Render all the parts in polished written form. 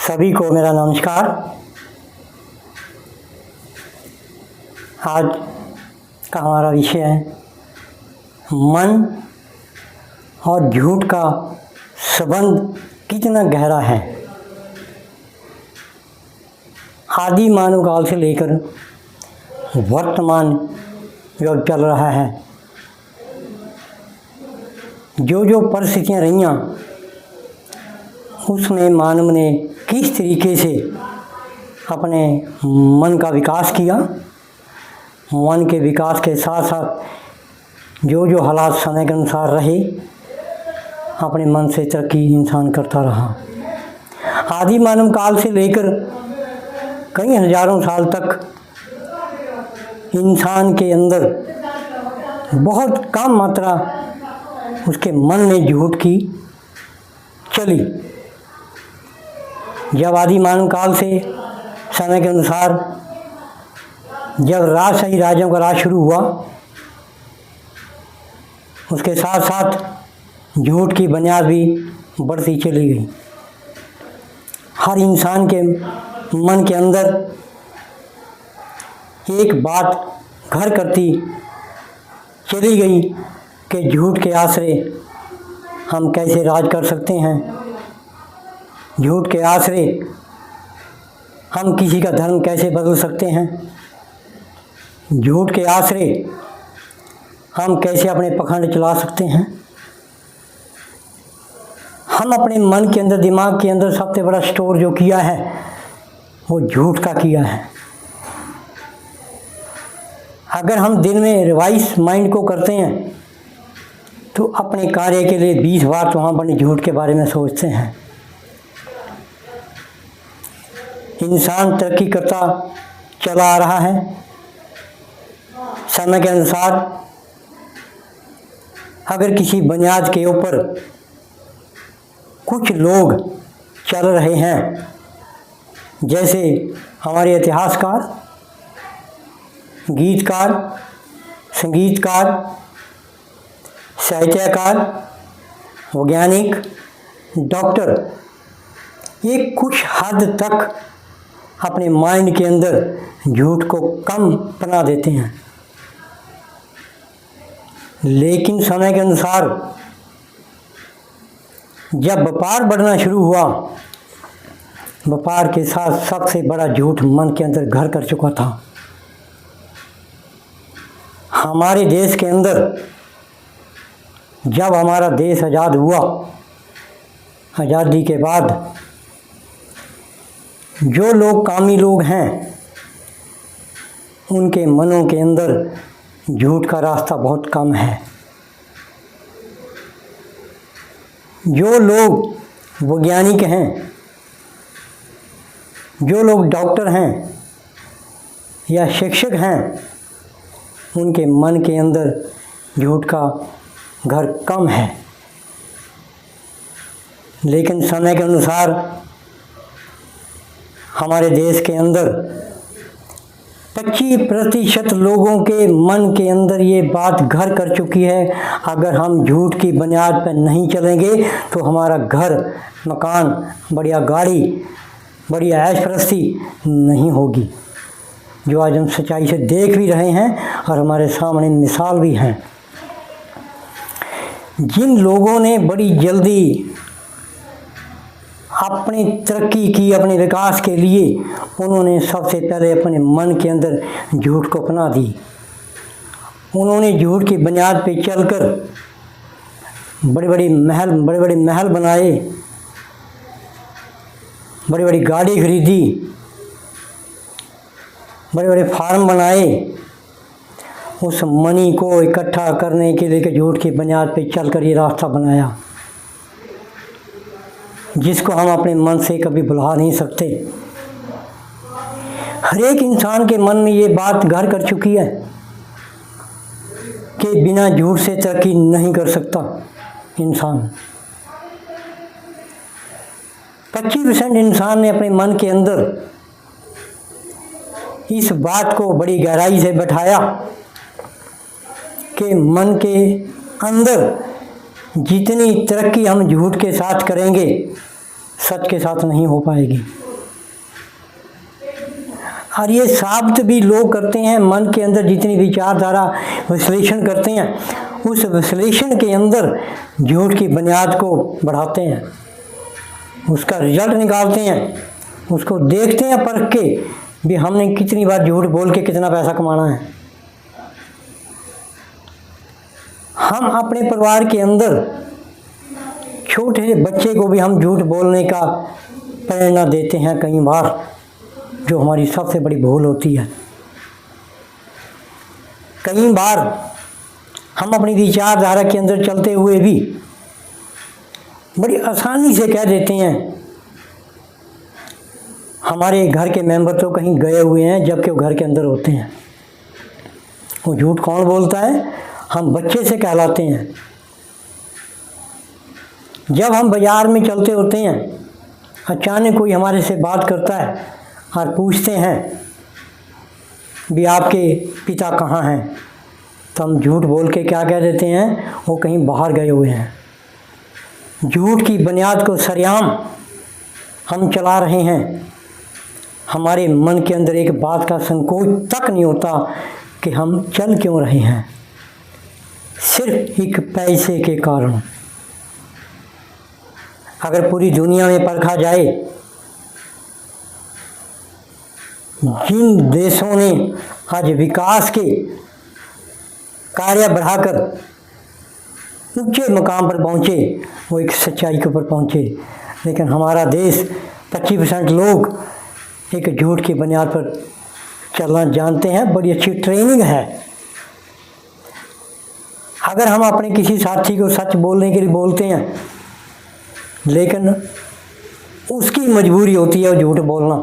सभी को मेरा नमस्कार। आज का हमारा विषय है मन और झूठ का संबंध कितना गहरा है। आदि मानव काल से लेकर वर्तमान युग चल रहा है। जो जो परिस्थितियाँ रहीं उसमें मानव ने किस तरीके से अपने मन का विकास किया। मन के विकास के साथ साथ जो जो हालात समय के अनुसार रहे, अपने मन से तरक्की इंसान करता रहा। आदि मानव काल से लेकर कई हजारों साल तक इंसान के अंदर बहुत कम मात्रा उसके मन में झूठ की चली। जब आदि मानव काल से समय के अनुसार जब राजशाही राज्यों का राज शुरू हुआ, उसके साथ साथ झूठ की बुनियाद भी बढ़ती चली गई। हर इंसान के मन के अंदर एक बात घर करती चली गई कि झूठ के आश्रय हम कैसे राज कर सकते हैं। झूठ के आश्रय हम किसी का धर्म कैसे बदल सकते हैं। झूठ के आश्रय हम कैसे अपने पखंड चला सकते हैं। हम अपने मन के अंदर, दिमाग के अंदर सबसे बड़ा स्टोर जो किया है वो झूठ का किया है। अगर हम दिन में रिवाइज माइंड को करते हैं तो अपने कार्य के लिए 20 बार तो हम अपने झूठ के बारे में सोचते हैं। इंसान तरक्की करता चला आ रहा है। समय के अनुसार अगर किसी बुनियाद के ऊपर कुछ लोग चल रहे हैं, जैसे हमारे इतिहासकार, गीतकार, संगीतकार, साहित्यकार, वैज्ञानिक, डॉक्टर, ये कुछ हद तक अपने माइंड के अंदर झूठ को कम बना देते हैं। लेकिन समय के अनुसार जब व्यापार बढ़ना शुरू हुआ, व्यापार के साथ सबसे बड़ा झूठ मन के अंदर घर कर चुका था। हमारे देश के अंदर जब हमारा देश आज़ाद हुआ, आज़ादी के बाद जो लोग कामी लोग हैं उनके मनों के अंदर झूठ का रास्ता बहुत कम है। जो लोग वैज्ञानिक हैं, जो लोग डॉक्टर हैं या शिक्षक हैं, उनके मन के अंदर झूठ का घर कम है। लेकिन समय के अनुसार हमारे देश के अंदर 25% लोगों के मन के अंदर ये बात घर कर चुकी है, अगर हम झूठ की बुनियाद पर नहीं चलेंगे तो हमारा घर, मकान, बढ़िया गाड़ी, बढ़िया ऐश-परस्ती नहीं होगी। जो आज हम सच्चाई से देख भी रहे हैं और हमारे सामने मिसाल भी हैं। जिन लोगों ने बड़ी जल्दी अपनी तरक्की की, अपने विकास के लिए, उन्होंने सबसे पहले अपने मन के अंदर झूठ को अपना दी। उन्होंने झूठ की बुनियाद पे चलकर बड़े बड़े महल बनाए, बड़ी बड़ी गाड़ी खरीदी, बड़े बड़े फार्म बनाए। उस मनी को इकट्ठा करने के लिए झूठ की बुनियाद पे चलकर ये रास्ता बनाया, जिसको हम अपने मन से कभी भुला नहीं सकते। हर एक इंसान के मन में ये बात घर कर चुकी है कि बिना झूठ से तरक्की नहीं कर सकता इंसान। 25% इंसान ने अपने मन के अंदर इस बात को बड़ी गहराई से बैठाया कि मन के अंदर जितनी तरक्की हम झूठ के साथ करेंगे, सच के साथ नहीं हो पाएगी। और ये साबित भी लोग करते हैं, मन के अंदर जितनी विचारधारा विश्लेषण करते हैं, उस विश्लेषण के अंदर झूठ की बुनियाद को बढ़ाते हैं, उसका रिजल्ट निकालते हैं, उसको देखते हैं परख के भी हमने कितनी बार झूठ बोल के कितना पैसा कमाना है। हम अपने परिवार के अंदर छोटे से बच्चे को भी हम झूठ बोलने का प्रेरणा देते हैं कई बार, जो हमारी सबसे बड़ी भूल होती है। कई बार हम अपनी विचारधारा के अंदर चलते हुए भी बड़ी आसानी से कह देते हैं हमारे घर के मेंबर तो कहीं गए हुए हैं, जबकि वो घर के अंदर होते हैं। वो झूठ कौन बोलता है? हम बच्चे से कहलाते हैं। जब हम बाज़ार में चलते होते हैं, अचानक कोई हमारे से बात करता है और पूछते हैं भी आपके पिता कहाँ हैं, तो हम झूठ बोल के क्या कह देते हैं? वो कहीं बाहर गए हुए हैं। झूठ की बुनियाद को सरेआम हम चला रहे हैं। हमारे मन के अंदर एक बात का संकोच तक नहीं होता कि हम चल क्यों रहे हैं, सिर्फ एक पैसे के कारण। अगर पूरी दुनिया में परखा जाए, जिन देशों ने आज विकास के कार्य बढ़ाकर ऊंचे मुकाम पर पहुँचे, वो एक सच्चाई के ऊपर पहुँचे। लेकिन हमारा देश 25% लोग एक झूठ की बुनियाद पर चलना जानते हैं। बड़ी अच्छी ट्रेनिंग है। अगर हम अपने किसी साथी को सच बोलने के लिए बोलते हैं, लेकिन उसकी मजबूरी होती है वो झूठ बोलना।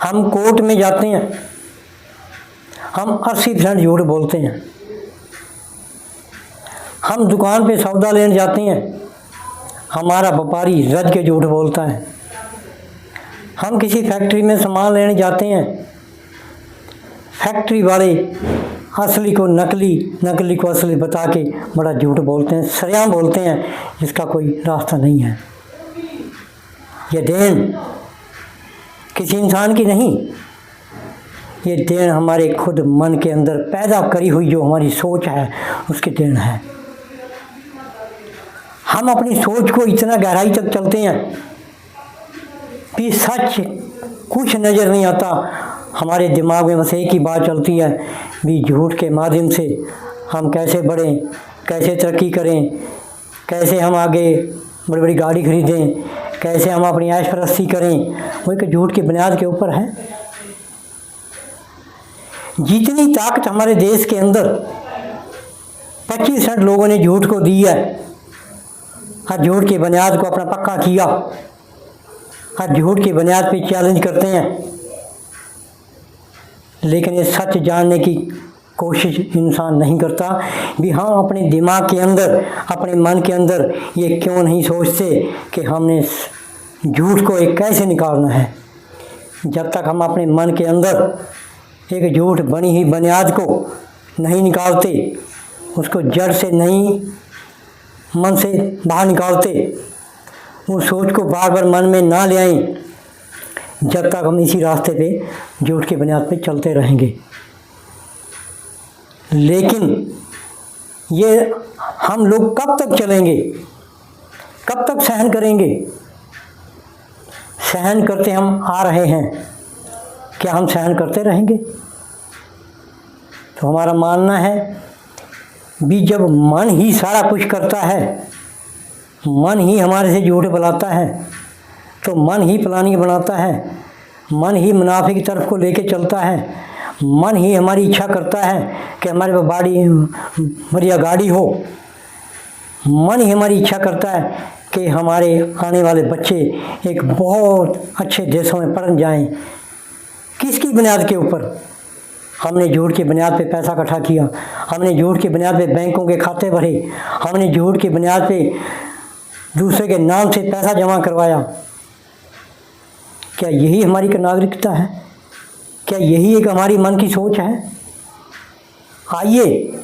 हम कोर्ट में जाते हैं, हम 80% झूठ बोलते हैं। हम दुकान पे सौदा लेने जाते हैं, हमारा व्यापारी रज के झूठ बोलता है। हम किसी फैक्ट्री में सामान लेने जाते हैं, फैक्ट्री वाले असली को नकली, नकली को असली बता के बड़ा झूठ बोलते हैं, सरेआम बोलते हैं, जिसका कोई रास्ता नहीं है। ये देन किसी इंसान की नहीं, ये देन हमारे खुद मन के अंदर पैदा करी हुई जो हमारी सोच है, उसकी देन है। हम अपनी सोच को इतना गहराई तक चलते हैं कि सच कुछ नज़र नहीं आता। हमारे दिमाग में बस एक ही बात चलती है भी झूठ के माध्यम से हम कैसे बढ़ें, कैसे तरक्की करें, कैसे हम आगे बड़ी बड़ी गाड़ी खरीदें, कैसे हम अपनी ऐश परस्ती करें। वो एक झूठ की बुनियाद के ऊपर है। जितनी ताकत हमारे देश के अंदर 25% लोगों ने झूठ को दी है और झूठ की बुनियाद को अपना पक्का किया और झूठ की बुनियाद पे चैलेंज करते हैं, लेकिन ये सच जानने की कोशिश इंसान नहीं करता भी हम अपने दिमाग के अंदर, अपने मन के अंदर ये क्यों नहीं सोचते कि हमने झूठ को एक कैसे निकालना है। जब तक हम अपने मन के अंदर एक झूठ बनी हुई बुनियाद को नहीं निकालते, उसको जड़ से नहीं मन से बाहर निकालते, उस सोच को बार बार मन में ना ले आएं, जब तक हम इसी रास्ते पे झूठ की बुनियाद पे चलते रहेंगे। लेकिन ये हम लोग कब तक चलेंगे, कब तक सहन करेंगे? सहन करते हम आ रहे हैं, क्या हम सहन करते रहेंगे? तो हमारा मानना है भी जब मन ही सारा कुछ करता है, मन ही हमारे से झूठ बुलाता है, तो मन ही प्लानिंग बनाता है, मन ही मुनाफे की तरफ को लेके चलता है, मन ही हमारी इच्छा करता है कि हमारे पास बढ़िया गाड़ी हो, मन ही हमारी इच्छा करता है कि हमारे आने वाले बच्चे एक बहुत अच्छे देशों में पढ़ जाएं। किसकी बुनियाद के ऊपर? हमने झूठ की बुनियाद पे पैसा इकट्ठा किया, हमने झूठ की बुनियाद पे बैंकों के खाते भरे, हमने झूठ की बुनियाद पे दूसरे के नाम से पैसा जमा करवाया। क्या यही हमारी नागरिकता है? क्या यही एक हमारी मन की सोच है? आइए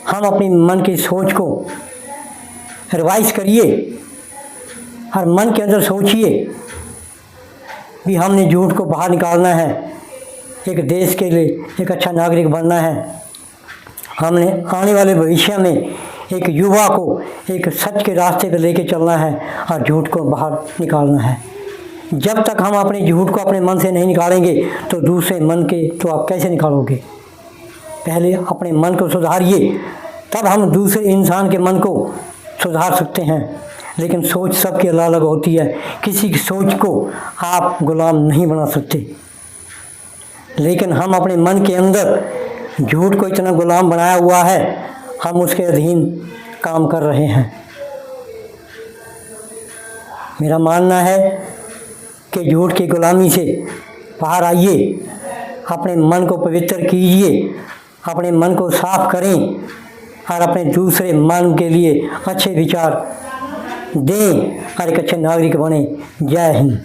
हम अपनी मन की सोच को रिवाइज करिए और मन के अंदर सोचिए भी हमने झूठ को बाहर निकालना है, एक देश के लिए एक अच्छा नागरिक बनना है। हमने आने वाले भविष्य में एक युवा को एक सच के रास्ते पर लेके चलना है और झूठ को बाहर निकालना है। जब तक हम अपने झूठ को अपने मन से नहीं निकालेंगे तो दूसरे मन के तो आप कैसे निकालोगे? पहले अपने मन को सुधारिए, तब हम दूसरे इंसान के मन को सुधार सकते हैं। लेकिन सोच सबकी अलग अलग होती है, किसी की सोच को आप गुलाम नहीं बना सकते। लेकिन हम अपने मन के अंदर झूठ को इतना गुलाम बनाया हुआ है, हम उसके अधीन काम कर रहे हैं। मेरा मानना है कि झूठ की गुलामी से बाहर आइए, अपने मन को पवित्र कीजिए, अपने मन को साफ करें और अपने दूसरे मन के लिए अच्छे विचार दें और एक अच्छे नागरिक बने। जय हिंद।